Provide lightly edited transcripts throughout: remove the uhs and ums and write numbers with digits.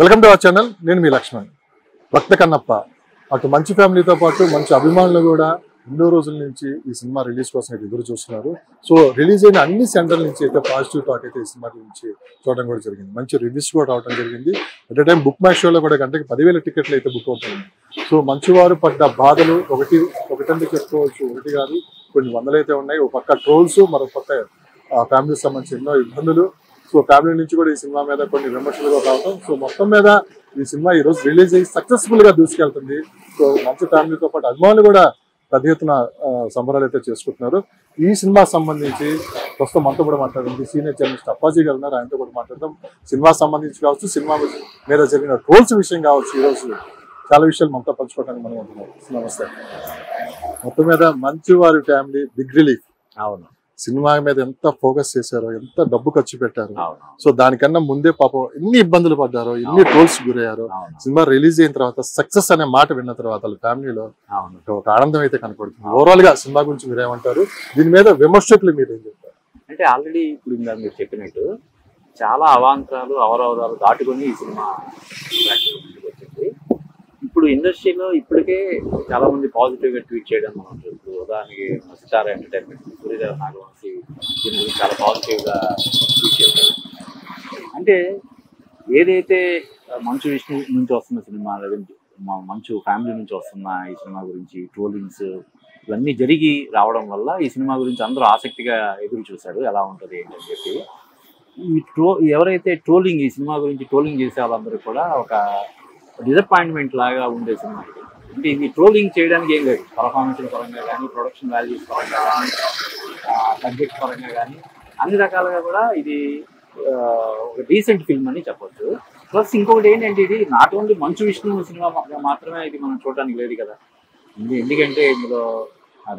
Welcome to our channel. నేను మీ లక్ష్మణ్. భక్త కన్నప్ప అటు మంచి ఫ్యామిలీతో పాటు మంచి అభిమానులు కూడా ఎన్నో రోజుల నుంచి ఈ సినిమా రిలీజ్ కోసం అయితే ఎదురు చూస్తున్నారు. సో రిలీజ్ అయిన అన్ని సెంటర్ల నుంచి అయితే పాజిటివ్ టాక్ అయితే ఈ సినిమా గురించి చూడడం కూడా జరిగింది. మంచి రివ్యూస్ కూడా రావడం జరిగింది. అట్ టైం బుక్ మై షోలో కూడా గంటకి 10,000 టికెట్లు అయితే బుక్ అవుతుంది. సో మంచివారు పడ్డ బాధలు ఒకటంటే చెప్పుకోవచ్చు, ఒకటి కాదు కొన్ని వందలు అయితే ఉన్నాయి. ఒక పక్క ట్రోల్స్, మరొక పక్క ఫ్యామిలీకి సంబంధించి ఎన్నో ఇబ్బందులు. సో ఫ్యామిలీ నుంచి కూడా ఈ సినిమా మీద కొన్ని విమర్శలు కూడా రావడం. సో మొత్తం మీద ఈ సినిమా ఈ రోజు రిలీజ్ అయ్యి సక్సెస్ఫుల్ గా దూసుకెళ్తుంది. సో మంచి ఫ్యామిలీతో పాటు అభిమానులు కూడా పెద్ద ఎత్తున సంబరాలు అయితే చేసుకుంటున్నారు. ఈ సినిమా సంబంధించి ప్రస్తుతం మనతో కూడా మాట్లాడుతుంది సీనియర్ జర్నలిస్ట్ అప్పాజీ గారు ఉన్నారు. ఆయనతో కూడా మాట్లాడదాం. సినిమా సంబంధించి కావచ్చు, సినిమా మీద జరిగిన ట్రోల్స్ విషయం కావచ్చు, ఈ రోజు చాలా విషయాలు మనతో పంచుకోవడానికి మనం ఉంటున్నాం. నమస్తే. మొత్తం మీద మంచి వారి ఫ్యామిలీ బిగ్ రిలీఫ్. అవును, సినిమా మీద ఎంత ఫోకస్ చేశారో, ఎంత డబ్బు ఖర్చు పెట్టారు. సో దానికన్నా ముందే పాపం ఎన్ని ఇబ్బందులు పడ్డారో, ఎన్ని ట్రోల్స్ గురయ్యారో. సినిమా రిలీజ్ అయిన తర్వాత సక్సెస్ అనే మాట విన్న తర్వాత వాళ్ళ ఫ్యామిలీలో ఒక ఆనందం అయితే కనపడుతుంది. ఓవరాల్ గా సినిమా గురించి మీరు ఏమంటారు? దీని మీద విమర్శకులు మీరు ఏం చెప్తారు? అంటే ఆల్రెడీ ఇప్పుడు ఇందాక మీరు చెప్పినట్టు చాలా అవాంతరాలు అవరోధాలు దాటుకొని ఈ సినిమా వచ్చింది. ఇప్పుడు ఇండస్ట్రీలో ఇప్పటికే చాలా మంది పాజిటివ్ గా ట్వీట్ చేయడం మనం చూస్తూ, ఉదాహరణకి స్టార్ ఎంటర్టైన్మెంట్ సూర్యదేవ నాగవంశీ దీని గురించి చాలా పాజిటివ్ గా ట్వీట్ చేశారు. అంటే ఏదైతే మంచు విష్ణు నుంచి వస్తున్న సినిమా, లేదంటే మంచు ఫ్యామిలీ నుంచి వస్తున్న ఈ సినిమా గురించి ట్రోలింగ్స్ ఇవన్నీ జరిగి రావడం వల్ల ఈ సినిమా గురించి అందరూ ఆసక్తిగా ఎదురు చూశారు ఎలా ఉంటుంది ఏంటని చెప్పి. ఎవరైతే ట్రోలింగ్ ఈ సినిమా గురించి ట్రోలింగ్ చేసే వాళ్ళందరూ కూడా ఒక డిసప్పాయింట్మెంట్ లాగా ఉండే సినిమా ఇది. అంటే ఇది ట్రోలింగ్ చేయడానికి ఏం లేదు, పర్ఫార్మెన్స్ పరంగా కానీ, ప్రొడక్షన్ వాల్యూస్ పరంగా కానీ, సబ్జెక్ట్ పరంగా కానీ అన్ని రకాలుగా కూడా ఇది ఒక డీసెంట్ ఫిల్మ్ అని చెప్పొచ్చు. ప్లస్ ఇంకొకటి ఏంటంటే ఇది not only Manchu Vishnu cinema మాత్రమే ఇది మనం చూడడానికి లేదు కదా. ఎందుకంటే ఇందులో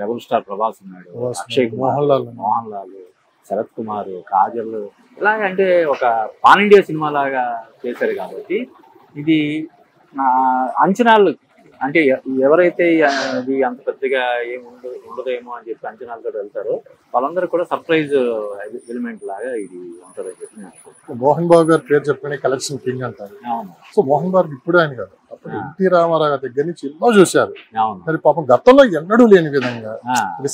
రెబల్ స్టార్ ప్రభాస్ ఉన్నాడు, అక్షయ్ కుమార్, మోహన్ లాల్, శరత్ కుమార్, కాజల్, ఇలాగంటే ఒక పాన్ ఇండియా సినిమా లాగా చేశారు. కాబట్టి ఇది అంచనాలు అంటే ఎవరైతే ఇది అంత పెద్దగా ఏమి ఉండదేమో అని చెప్పి అంచనాలతో వెళ్తారో వాళ్ళందరూ కూడా సర్ప్రైజ్ ఎలిమెంట్ లాగా ఇది ఉంటుందని చెప్పి. మోహన్ బాబు గారు పేరు చెప్పుకునే కలెక్షన్ కింగ్ అంటారు. సో మోహన్ బాబు ఇప్పుడు ఆయన కాదు, అప్పుడు ఎన్టీ రామారావు దగ్గర నుంచి ఎన్నో చూశారు. మరి పాపం గతంలో ఎన్నడూ లేని విధంగా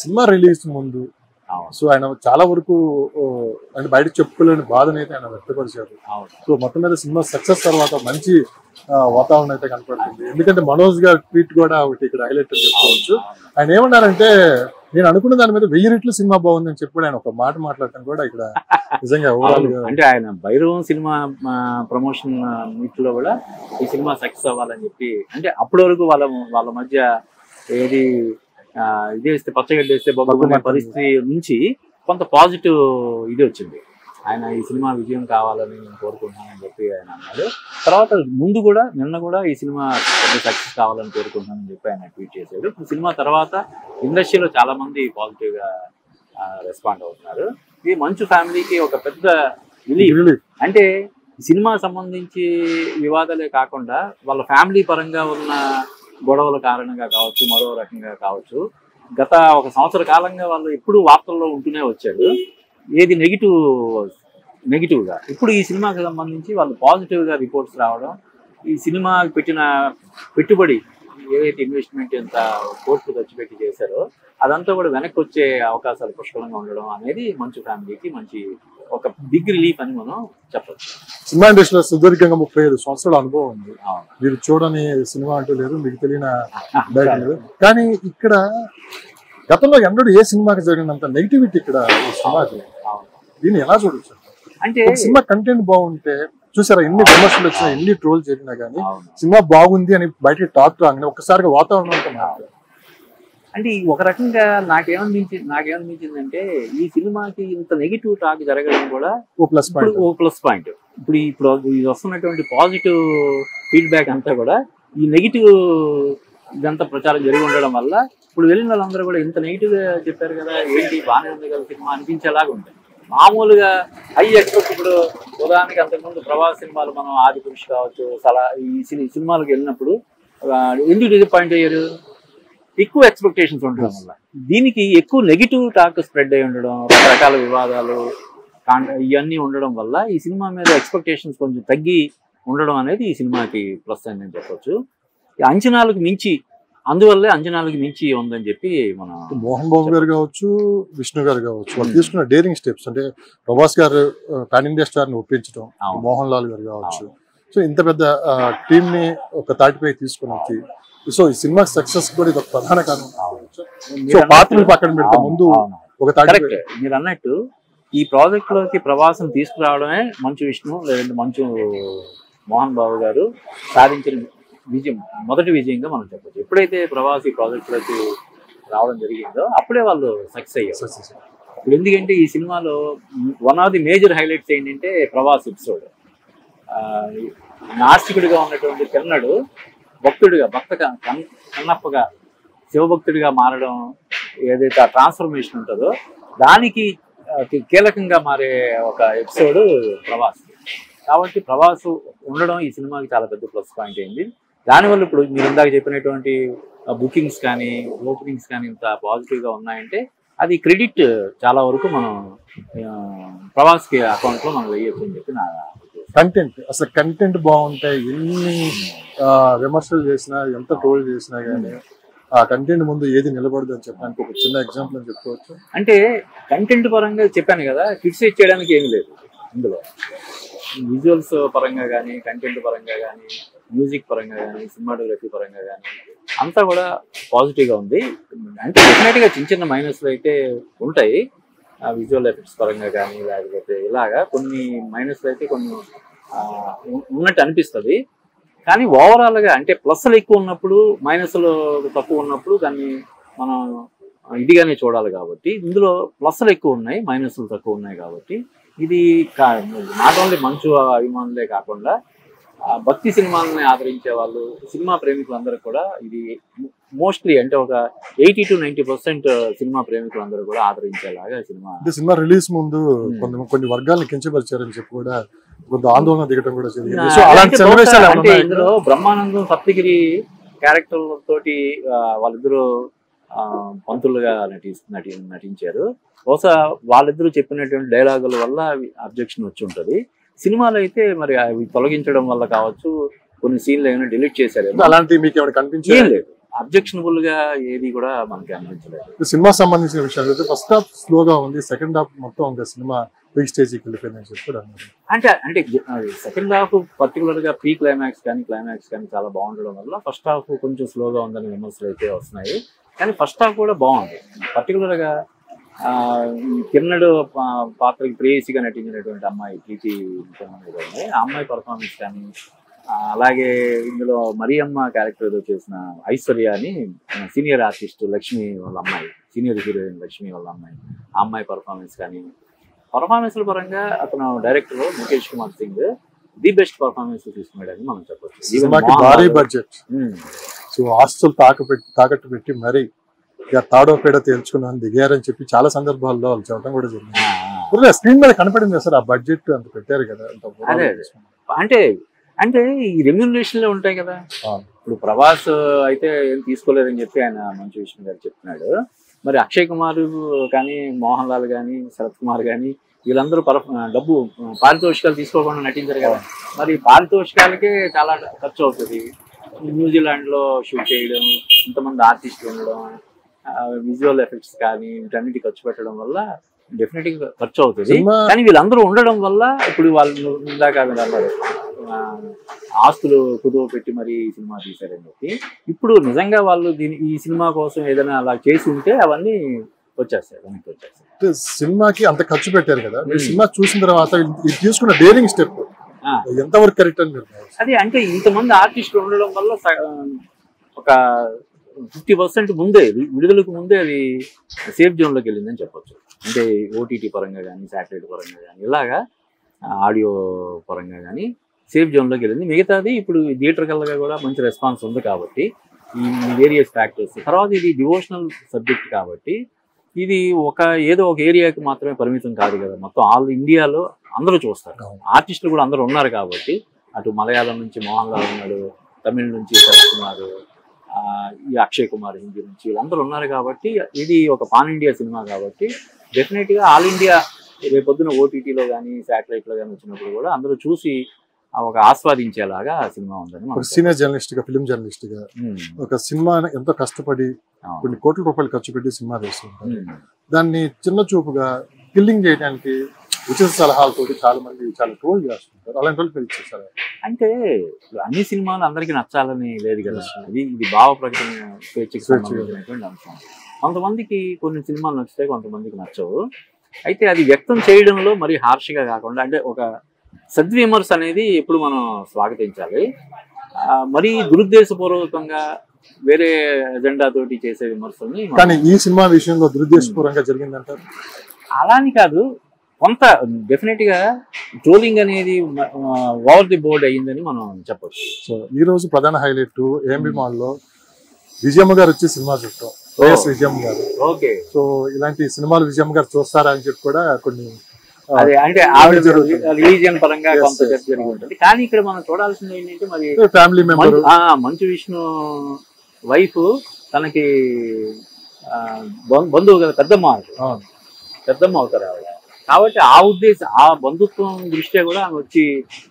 సినిమా రిలీజ్ ముందు సో ఆయన చాలా వరకు ఆయన బయటకు చెప్పుకోలేని బాధను అయితే ఆయన వ్యక్తపరిచారు. సో మొత్తం మీద సినిమా సక్సెస్ తర్వాత మంచి వాతావరణం అయితే కనపడుతుంది. ఎందుకంటే మనోజ్ గారి ట్వీట్ కూడా ఒకటి ఇక్కడ హైలైట్ చెప్పుకోవచ్చు. ఆయన ఏమన్నారంటే, నేను అనుకున్న దాని మీద 1000 రెట్లు సినిమా బాగుందని చెప్పి ఆయన ఒక మాట మాట్లాడటం కూడా ఇక్కడ నిజంగా ఓవరాల్ గా. అంటే ఆయన భైరవం సినిమా ప్రమోషన్ మీట్ లో కూడా ఈ సినిమా సక్సెస్ అవ్వాలని చెప్పి, అంటే అప్పటి వరకు వాళ్ళ మధ్య ఏది ఇది వేస్తే పచ్చగడ్డ వేస్తే బొబ్బుకునే పరిస్థితి నుంచి కొంత పాజిటివ్ ఇది వచ్చింది. ఆయన ఈ సినిమా విజయం కావాలని నేను కోరుకుంటున్నానని చెప్పి ఆయన అన్నాడు. తర్వాత ముందు కూడా నిన్న కూడా ఈ సినిమా పెద్ద సక్సెస్ కావాలని కోరుకుంటున్నానని చెప్పి ఆయన ట్వీట్ చేశాడు. ఇప్పుడు సినిమా తర్వాత ఇండస్ట్రీలో చాలా మంది పాజిటివ్ గా రెస్పాండ్ అవుతున్నారు. ఇది మంచు ఫ్యామిలీకి ఒక పెద్ద రిలీఫ్. అంటే సినిమా సంబంధించి వివాదాలే కాకుండా వాళ్ళ ఫ్యామిలీ పరంగా ఉన్న గొడవల కారణంగా కావచ్చు, మరో రకంగా కావచ్చు, గత 1 సంవత్సర కాలంగా వాళ్ళు ఎప్పుడు వార్తల్లో ఉంటూనే వచ్చారు. ఏది నెగిటివ్గా. ఇప్పుడు ఈ సినిమాకి సంబంధించి వాళ్ళు పాజిటివ్గా రిపోర్ట్స్ రావడం, ఈ సినిమాకి పెట్టిన పెట్టుబడి ఏదైతే ఇన్వెస్ట్మెంట్ ఎంత కోట్లు ఖర్చు పెట్టి చేశారో అదంతా కూడా వెనక్కి వచ్చే అవకాశాలు పుష్కలంగా ఉండడం అనేది మంచు ఫ్యామిలీకి మంచి ఒక బిగ్ రిలీఫ్ అని మనం చెప్పచ్చు. సినిమా ఇండస్ట్రీలో సుదీర్ఘంగా 35 సంవత్సరాల అనుభవం ఉంది. మీరు చూడని సినిమా అంటూ లేదు, మీకు తెలియని లేదు. కానీ ఇక్కడ గతంలో ఎన్నడూ ఏ సినిమాకి జరిగినంత నెగిటివిటీ ఇక్కడ ఈ సినిమాకి. దీన్ని ఎలా చూడొచ్చు? అంటే సినిమా కంటెంట్ బాగుంటే చూసారా, ఎన్ని విమర్శలు వచ్చినా, ఎన్ని ట్రోల్ జరిగినా కానీ సినిమా బాగుంది అని బయటకి టాక్ రాగానే ఒక్కసారిగా వాతావరణం అంతా. అంటే ఒక రకంగా నాకేమనిపించిందంటే ఈ సినిమాకి ఇంత నెగిటివ్ టాక్ జరగడం కూడా ఓ ప్లస్ పాయింట్. ఇప్పుడు ఇది వస్తున్నటువంటి పాజిటివ్ ఫీడ్బ్యాక్ అంతా కూడా ఈ నెగిటివ్ ఇదంతా ప్రచారం జరిగి ఉండడం వల్ల ఇప్పుడు వెళ్ళిన వాళ్ళందరూ కూడా ఇంత నెగిటివ్ గా చెప్పారు కదా, ఏంటి బాగానే ఉంది కదా సినిమా అనిపించేలాగా ఉంటుంది. మామూలుగా హై ఎక్స్పెక్ట్. ఇప్పుడు ఉదాహరణకి అంతకుముందు ప్రభాస్ సినిమాలు మనం ఆది పురుష్ కావచ్చు, ఈ సినిమాలకు వెళ్ళినప్పుడు ఎందుకు డిసప్పాయింట్ అయ్యారు? ఎక్కువ ఎక్స్పెక్టేషన్స్ ఉండడం వల్ల. దీనికి ఎక్కువ నెగిటివ్ టాక్ స్ప్రెడ్ అయి ఉండడం, రకరకాల వివాదాలు ఇవన్నీ ఉండడం వల్ల ఈ సినిమా మీద ఎక్స్పెక్టేషన్స్ కొంచెం తగ్గి ఉండడం అనేది ఈ సినిమాకి ప్లస్ అని నేను చెప్పొచ్చు. అంచనాలకు మించి, అందువల్లే అంచనాలకు మించి ఉందని చెప్పి మన మోహన్ బాబు గారు కావచ్చు, విష్ణు గారు కావచ్చు, వాళ్ళు తీసుకున్న డేరింగ్ స్టెప్స్ అంటే ప్రభాస్ గారు పాన్ ఇండియా స్టార్ ని ఒప్పించడం, మోహన్ లాల్ గారు కావచ్చు, సో ఇంత పెద్ద టీమ్ ని ఒక తాటిపై తీసుకుని వచ్చి సో ఈ సినిమా సక్సెస్ కూడా ఇది ఒక ప్రధాన కారణం. సో పాత్రలు పక్కన పెడితే ముందు ఒక తాటిపై మీరు అన్నట్టు ఈ ప్రాజెక్ట్ లోకి ప్రభాసం తీసుకురావడమే మంచు విష్ణు లేదంటే మంచు మోహన్ బాబు గారు సాధించిన విజయం, మొదటి విజయంగా మనం చెప్పచ్చు. ఎప్పుడైతే ప్రభాస్ ఈ ప్రాజెక్ట్ లోకి రావడం జరిగిందో అప్పుడే వాళ్ళు సక్సెస్ అయ్యారు. ఇప్పుడు ఎందుకంటే ఈ సినిమాలో one of the major highlights ఏంటంటే ప్రభాస్ ఎపిసోడ్. నాస్తికుడిగా ఉన్నటువంటి కిరణుడు భక్తుడిగా, కన్నప్పగా శివభక్తుడిగా మారడం, ఏదైతే ఆ ట్రాన్స్ఫర్మేషన్ ఉంటుందో దానికి కీలకంగా మారే ఒక ఎపిసోడ్ ప్రభాస్. కాబట్టి ప్రభాస్ ఉండడం ఈ సినిమాకి చాలా పెద్ద ప్లస్ పాయింట్ అయింది. దానివల్ల ఇప్పుడు మీరు ఇందాక చెప్పినటువంటి బుకింగ్స్ కానీ ఓపెనింగ్స్ కానీ ఇంత పాజిటివ్గా ఉన్నాయంటే అది క్రెడిట్ చాలా వరకు మనం ప్రభాస్కి అకౌంట్లో మనం వేయొచ్చు అని చెప్పి నా కంటెంట్. అసలు కంటెంట్ బాగుంటే ఎన్ని విమర్శలు చేసినా, ఎంత ట్రోల్ చేసినా కానీ ఆ కంటెంట్ ముందు ఏది నిలబడదు అని చెప్పడానికి ఒక చిన్న ఎగ్జాంపుల్ అని చెప్పుకోవచ్చు. అంటే కంటెంట్ పరంగా చెప్పాను కదా, క్రిటిసైజ్ చేయడానికి ఏమి లేదు ఇందులో. విజువల్స్ పరంగా కానీ, కంటెంట్ పరంగా కానీ, మ్యూజిక్ పరంగా కానీ, సినిమాటోగ్రఫీ పరంగా కానీ అంతా కూడా పాజిటివ్గా ఉంది. అంటే డెఫినెట్గా చిన్న చిన్న మైనస్లు అయితే ఉంటాయి, విజువల్ ఎఫెక్ట్స్ పరంగా కానీ, లేకపోతే ఇలాగా కొన్ని మైనస్లు అయితే కొన్ని ఉన్నట్టు అనిపిస్తుంది. కానీ ఓవరాల్గా అంటే ప్లస్లు ఎక్కువ ఉన్నప్పుడు, మైనస్లు తక్కువ ఉన్నప్పుడు దాన్ని మనం ఇదిగానే చూడాలి. కాబట్టి ఇందులో ప్లస్లు ఎక్కువ ఉన్నాయి, మైనస్లు తక్కువ ఉన్నాయి. కాబట్టి ఇది నాట్ ఓన్లీ మంచు అభిమానులే కాకుండా భక్తి సినిమాలని ఆదరించే వాళ్ళు, సినిమా ప్రేమికులందరూ కూడా ఇది మోస్ట్లీ అంటే ఒక 80 to 90% సినిమా ప్రేమికులందరూ కూడా ఆదరించేలాగా సినిమా రిలీజ్ ముందు కొన్ని వర్గాలను కించపరిచారని చెప్పి కూడా కొంత ఆందోళన దిగటం కూడా జరిగింది. అంటే ఇందులో బ్రహ్మానందం, సప్తగిరి క్యారెక్టర్ తోటి వాళ్ళిద్దరూ పంతులుగా నటించారు. బహుశా వాళ్ళిద్దరూ చెప్పినటువంటి డైలాగుల వల్ల అబ్జెక్షన్ వచ్చి ఉంటుంది. సినిమాలో అయితే మరి అవి తొలగించడం వల్ల కావచ్చు, కొన్ని సీన్లు ఏమైనా డిలీట్ చేశారు. అలాంటివి మీకు ఏమైనా కనిపించలేదు? లేదు, అబ్జెక్షనబుల్ గా ఏది కూడా మనకి అనిపించలేదు. సినిమా సంబంధించిన విషయాలు అయితే ఫస్ట్ హాఫ్ స్లోగా ఉంది, సెకండ్ హాఫ్ మొత్తం సినిమా పీక్ స్టేజ్కి వెళ్ళిపోయిందని చెప్పి కూడా అంటే సెకండ్ హాఫ్ పర్టికులర్ గా ప్రీ క్లైమాక్స్ కానీ క్లైమాక్స్ కానీ చాలా బాగుండడం వల్ల ఫస్ట్ హాఫ్ కొంచెం స్లోగా ఉందని విమర్శలు అయితే వస్తున్నాయి. కానీ ఫస్ట్ హాఫ్ కూడా బాగుంది. పర్టికులర్ గా కిరణుడు పాత్రకి ప్రేయసిగా నటించినటువంటి అమ్మాయి ప్రీతి, ఆ అమ్మాయి పర్ఫార్మెన్స్ కానీ, అలాగే ఇందులో మరియమ్మ క్యారెక్టర్ చేసిన ఐశ్వర్య అని సీనియర్ ఆర్టిస్ట్ లక్ష్మి వాళ్ళ అమ్మాయి, సీనియర్ హీరోయిన్ లక్ష్మి వాళ్ళ అమ్మాయి, ఆ అమ్మాయి పర్ఫార్మెన్స్ కానీ, పర్ఫార్మెన్స్ల పరంగా అతను డైరెక్టర్ ముఖేష్ కుమార్ సింగ్ ది బెస్ట్ పర్ఫార్మెన్స్ తీసుకున్నాడని మనం చెప్పొచ్చు. భారీ బడ్జెట్, సో ఆస్తులు తాకట్టు పెట్టి మరి ఇక తాడో పేడ తేల్చుకున్నాను దిగారని చెప్పి చాలా సందర్భాల్లో వాళ్ళు చెప్పడం కూడా జరిగింది. స్క్రీన్ మీద కనపడింది సార్, ఆ బడ్జెట్ అంత పెట్టారు కదా. అంటే అంటే ఈ రెమ్యూనరేషన్లో ఉంటాయి కదా. ఇప్పుడు ప్రభాస్ అయితే ఏం తీసుకోలేదని చెప్పి ఆయన మంచు విష్ణు గారు చెప్తున్నాడు. మరి అక్షయ్ కుమార్ కానీ, మోహన్ లాల్ కానీ, శరత్ కుమార్ కానీ వీళ్ళందరూ డబ్బు పారితోషికాలు తీసుకోకుండా నటించారు కదా. మరి పారితోషికాలకే చాలా ఖర్చు అవుతుంది. న్యూజిలాండ్లో షూట్ చేయడం, ఇంతమంది ఆర్టిస్టులు ఉండడం, విజువల్ ఎఫెక్ట్స్ కానీ వీటన్నిటి ఖర్చు పెట్టడం వల్ల డెఫినెట్గా ఖర్చు అవుతుంది. కానీ వీళ్ళందరూ ఉండడం వల్ల ఇప్పుడు వాళ్ళు ఇందాక అన్నారు ఆస్తులు కుదువ పెట్టి మరి ఈ సినిమా తీశారని చెప్పి, ఇప్పుడు నిజంగా వాళ్ళు ఈ సినిమా కోసం ఏదైనా అలా చేసి ఉంటే అవన్నీ వచ్చేస్తాయి, వెనక్కి వచ్చేస్తాయి. సినిమాకి అంత ఖర్చు పెట్టారు కదా, సినిమా చూసిన తర్వాత తీసుకున్న డేరింగ్ స్టెప్ ఎంతవరకు కరెక్ట్ అని అది అంటే ఇంతమంది ఆర్టిస్టులు ఉండడం వల్ల ఒక 50% ముందే, విడుదలకు ముందే అది సేఫ్ జోన్లోకి వెళ్ళిందని చెప్పొచ్చు. అంటే ఓటీటీ పరంగా కానీ, శాటిలైట్ పరంగా కానీ, ఇలాగా ఆడియో పరంగా కానీ సేఫ్ జోన్లోకి వెళ్ళింది. మిగతాది ఇప్పుడు థియేటర్ కల్గా కూడా మంచి రెస్పాన్స్ ఉంది కాబట్టి ఈ వేరియస్ ఫ్యాక్టర్స్. తర్వాత ఇది డివోషనల్ సబ్జెక్ట్ కాబట్టి ఇది ఏదో ఒక ఏరియాకి మాత్రమే పరిమితం కాదు కదా, మొత్తం ఆల్ ఇండియాలో అందరూ చూస్తారు. ఆర్టిస్టులు కూడా అందరూ ఉన్నారు కాబట్టి, అటు మలయాళం నుంచి మోహన్ లాల్ ఉన్నాడు, తమిళ నుంచి శరత్ కుమార్, ఈ అక్షయ్ కుమార్ హిందీ నుంచి వీళ్ళందరూ ఉన్నారు కాబట్టి ఇది ఒక పాన్ ఇండియా సినిమా కాబట్టి డెఫినెట్గా ఆల్ ఇండియా రేపొద్దున ఓటీటీలో కానీ శాటిలైట్లో కానీ వచ్చినప్పుడు కూడా అందరూ చూసి ఒక ఆస్వాదించేలాగా ఆ సినిమా ఉందని ఒక సీనియర్ జర్నలిస్ట్ గా, ఫిల్మ్ జర్నలిస్ట్ గా ఒక సినిమా ఎంతో కష్టపడి కొన్ని కోట్ల రూపాయలు ఖర్చు పెట్టి సినిమా వేస్తుంటారు. దాన్ని చిన్న చూపుగా కిల్లింగ్ చేయడానికి ఉచిత సలహాలతోటి చాలా మంది చాలా ట్రోల్ చేస్తుంటారు. అలాంటి వాళ్ళు మీరు ఇచ్చేసారు. అంటే అన్ని సినిమాలు అందరికీ నచ్చాలని లేదు కదా, ఇది భావ ప్రకటన స్వేచ్ఛకి సంబంధించినటువంటి అంశం. కొంతమందికి కొన్ని సినిమాలు నచ్చుతాయి, కొంతమందికి నచ్చవు. అయితే అది వ్యక్తం చేయడంలో మరి హార్ష్గా కాకుండా, అంటే ఒక సద్విమర్శ అనేది ఎప్పుడు మనం స్వాగతించాలి. మరీ దురుద్దేశపూర్వకంగా వేరే ఎజెండా తోటి చేసే విమర్శల్ని. కానీ ఈ సినిమా విషయంలో దురుద్దేశపూర్వకంగా జరిగిందంటారు? అలాని కాదు, కొంత డెఫినెట్ గా ట్రోలింగ్ అనేది ఓవర్ ది బోర్డ్ అయ్యిందని మనం చెప్పచ్చు. సో ఈ రోజు ప్రధాన హైలైట్ ఏఎంబి మాల్ లో విజయమ్మ గారు వచ్చి సినిమా చూస్తాం. విజయమ్మ గారు. ఓకే. సో ఇలాంటి సినిమాలు విజయమ్మ గారు చూస్తారా అని చెప్పి కూడా కొన్ని అదే అంటే ఆవిడ రిలీజియన్ పరంగా కొంత చర్చ జరిగి ఉంటుంది. కానీ ఇక్కడ మనం చూడాల్సింది ఏంటంటే మరి family member Manchu Vishnu wife తనకి బంధువు కదా, పెద్దమ్మ అవుతారు ఆవిడ. కాబట్టి ఆ ఉద్దేశం, ఆ బంధుత్వం దృష్ట్యా కూడా ఆమె వచ్చి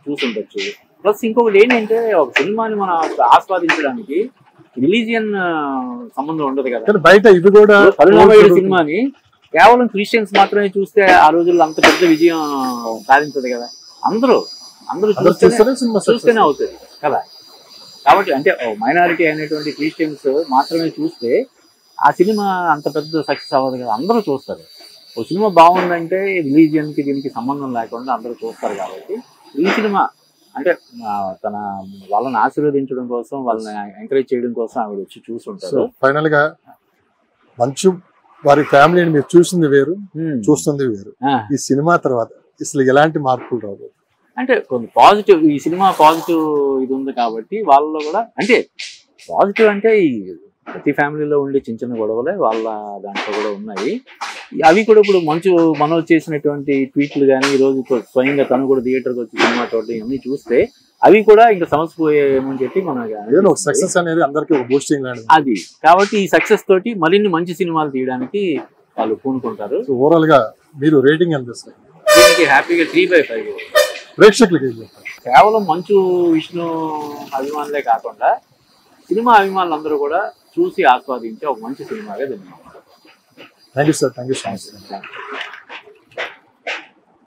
చూసుండొచ్చు. ప్లస్ ఇంకొకటి ఏంటంటే ఒక సినిమాని మనం ఆస్వాదించడానికి రిలీజియన్ సంబంధం ఉండదు కదా. బయట ఇది కూడా కరుణామయుడు సినిమాని కేవలం క్రిస్టియన్స్ మాత్రమే చూస్తే ఆ రోజుల్లో అంత పెద్ద విజయం సాధించదు కదా. అందరూ చూస్తేనే అవుతుంది కదా. కాబట్టి అంటే మైనారిటీ అయినటువంటి క్రిస్టియన్స్ మాత్రమే చూస్తే ఆ సినిమా అంత పెద్ద సక్సెస్ అవ్వదు కదా. అందరూ చూస్తారు. ఒక సినిమా బాగుందంటే రిలీజియన్కి దీనికి సంబంధం లేకుండా అందరూ చూస్తారు. కాబట్టి ఈ సినిమా అంటే వాళ్ళని ఆశీర్వదించడం కోసం, వాళ్ళని ఎంకరేజ్ చేయడం కోసం ఆవిడ వచ్చి చూస్తుంటారు. ఫైనల్ గా మంచు వారి ఫ్యామిలీని మీరు చూసింది వేరు, చూస్తుంది వేరు. ఈ సినిమా తర్వాత అసలు ఎలాంటి మార్పులు రావు? అంటే కొన్ని పాజిటివ్, ఈ సినిమా పాజిటివ్ ఇది ఉంది కాబట్టి వాళ్ళలో కూడా, అంటే పాజిటివ్ అంటే ఈ ప్రతి ఫ్యామిలీలో ఉండే చిన్న చిన్న గొడవలే వాళ్ళ దాంట్లో కూడా ఉన్నాయి. అవి కూడా ఇప్పుడు మంచు మనోజ్ చేసినటువంటి ట్వీట్లు కానీ, ఈ రోజు స్వయంగా తను కూడా థియేటర్కి వచ్చి సినిమా చూడడం ఇవన్నీ చూస్తే అవి కూడా ఇంకా సమస్య పోయేమని చెప్పి మన సక్సెస్ అనేది అందరికీ ఒక బూస్టింగ్ అది. కాబట్టి ఈ సక్సెస్ తోటి మరిన్ని మంచి సినిమాలు తీయడానికి వాళ్ళు పూనుకుంటారు. ఓవరాల్ గా మీరు రేటింగ్ ఎంత ఇస్తారు దీనికి? హ్యాపీగా 3/5. ప్రేక్షకులకి కేవలం మంచు విష్ణు అభిమానులే కాకుండా సినిమా అభిమానులందరూ కూడా చూసి ఆస్వాదించే ఒక మంచి సినిమాగా దీన్ని. Thank you sir. Thank you so much.